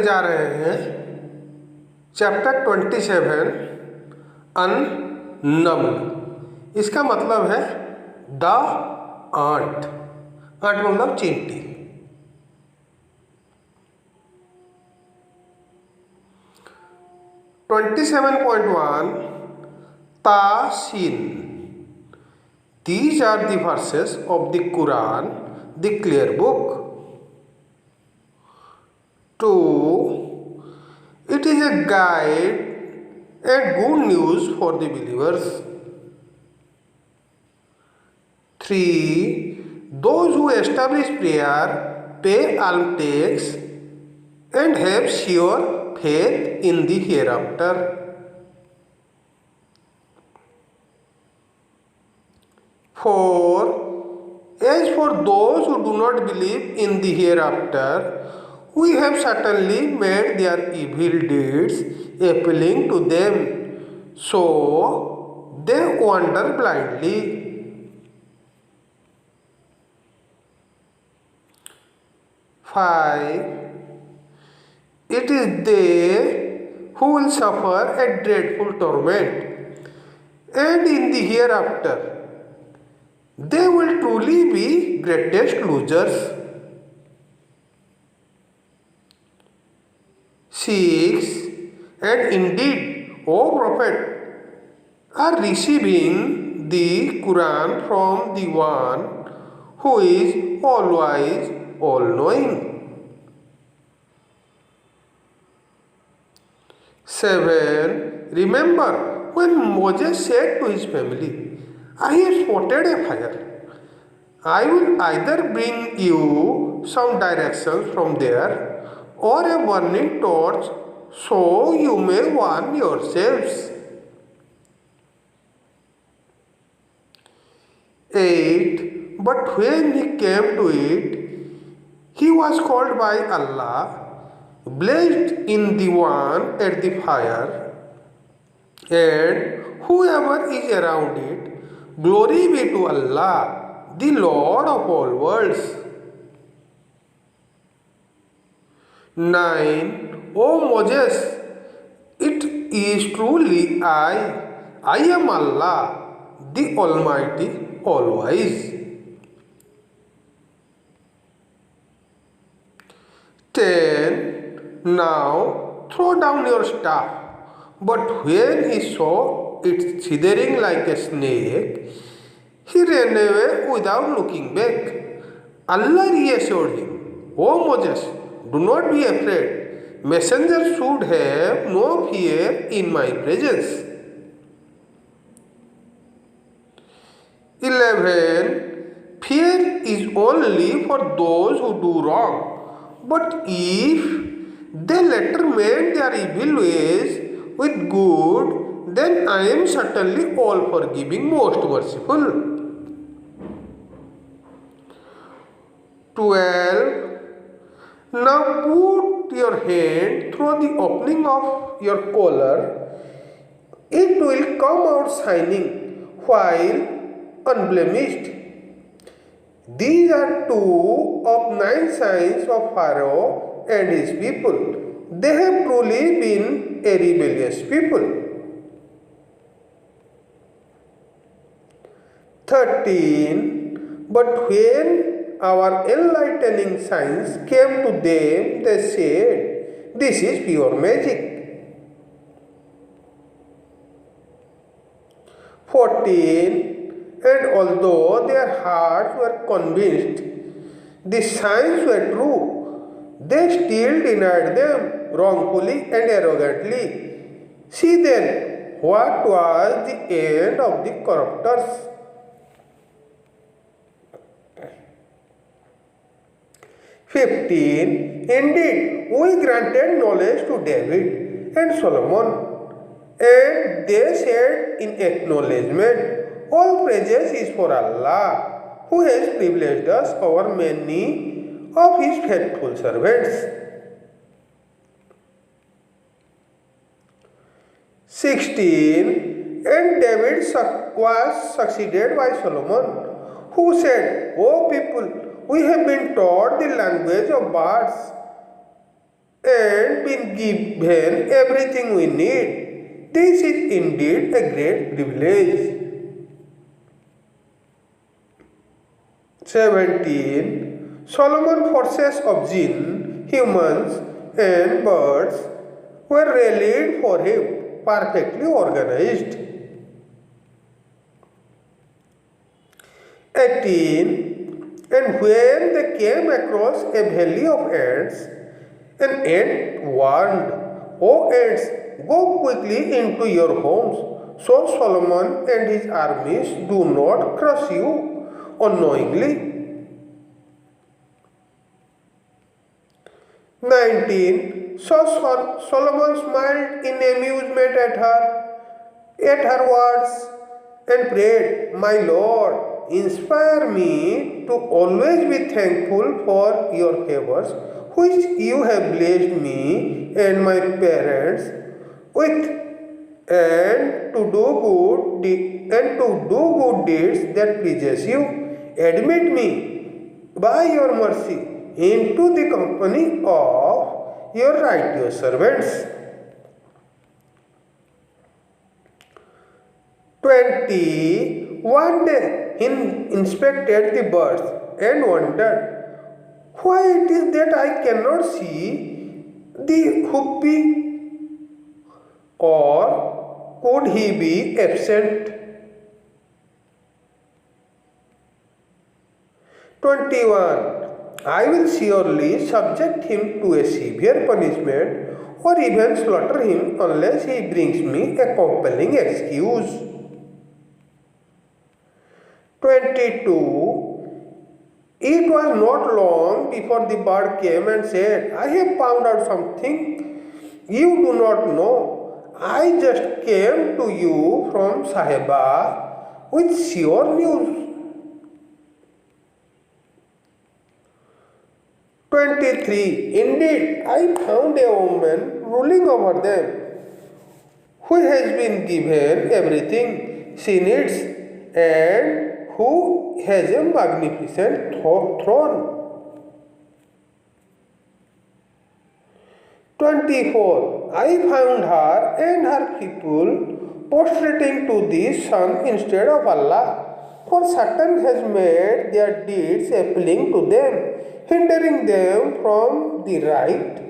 जा रहे हैं चैप्टर 27 अननम्ड। इसका मतलब है द आंट। आंट मतलब चींटी। (27.1) Taseen. These are the verses of the Quran, the clear book. 2. It is a guide and good news for the believers. 3. Those who establish prayer, pay alms tax, and have sure faith in the hereafter. 4. As for those who do not believe in the hereafter, we have certainly made their evil deeds appealing to them, so they wander blindly. 5. It is they who will suffer a dreadful torment, and in the hereafter they will truly be greatest losers. 6. And indeed, O Prophet, are receiving the Quran from the one who is all-wise, all-knowing. 7. Remember when Moses said to his family, I have spotted a fire. I will either bring you some directions from there or a burning torch so you may warm yourselves. 8. But when he came to it, he was called by Allah, blessed in the one at the fire, and whoever is around it, glory be to Allah, the Lord of all worlds. 9. O Moses, it is truly I am Allah, the Almighty, all-wise. 10. Now throw down your staff. But when he saw it slithering like a snake, he ran away without looking back. Allah reassured him, O Moses, do not be afraid. Messengers should have no fear in my presence. 11. Fear is only for those who do wrong. But if they later mend their evil ways with good, then I am certainly all forgiving, most merciful. 12. Now put your hand through the opening of your collar. It will come out shining while unblemished. These are 2 of 9 signs of Pharaoh and his people. They have truly been a rebellious people. 13. But when our enlightening signs came to them, they said, this is pure magic. 14. And although their hearts were convinced the signs were true, they still denied them wrongfully and arrogantly. See then what was the end of the corruptors. 15. Indeed, we granted knowledge to David and Solomon, and they said in acknowledgement, all praises is for Allah, who has privileged us over many of his faithful servants. 16. And David was succeeded by Solomon, who said, O people, we have been taught the language of birds, and been given everything we need. This is indeed a great privilege. 17. Solomon forces of jinn, humans, and birds were rallied for him, perfectly organized. 18. And when they came across a valley of ants, an ant warned, O ants, go quickly into your homes, so Solomon and his armies do not crush you unknowingly. 19. So Solomon smiled in amusement at her words, and prayed, My Lord, inspire me to always be thankful for your favors, which you have blessed me and my parents with, and to do good deeds that pleases you. Admit me by your mercy into the company of your righteous servants. 20. One day he inspected the birds and wondered why it is that I cannot see the hoopy, or could he be absent? 21. I will surely subject him to a severe punishment or even slaughter him unless he brings me a compelling excuse. 22. It was not long before the bird came and said, I have found out something you do not know. I just came to you from Sahiba with sure news. 23. Indeed, I found a woman ruling over them who has been given everything she needs and who has a magnificent throne. 24. I found her and her people prostrating to the sun instead of Allah, for Satan has made their deeds appealing to them, hindering them from the right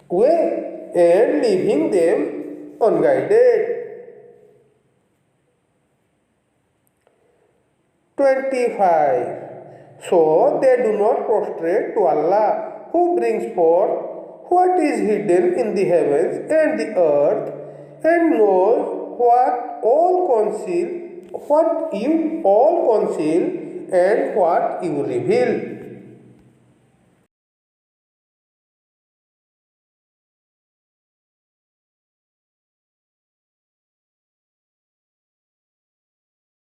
way and leaving them unguided. 25. So they do not prostrate to Allah, who brings forth what is hidden in the heavens and the earth, and knows what you all conceal and what you reveal.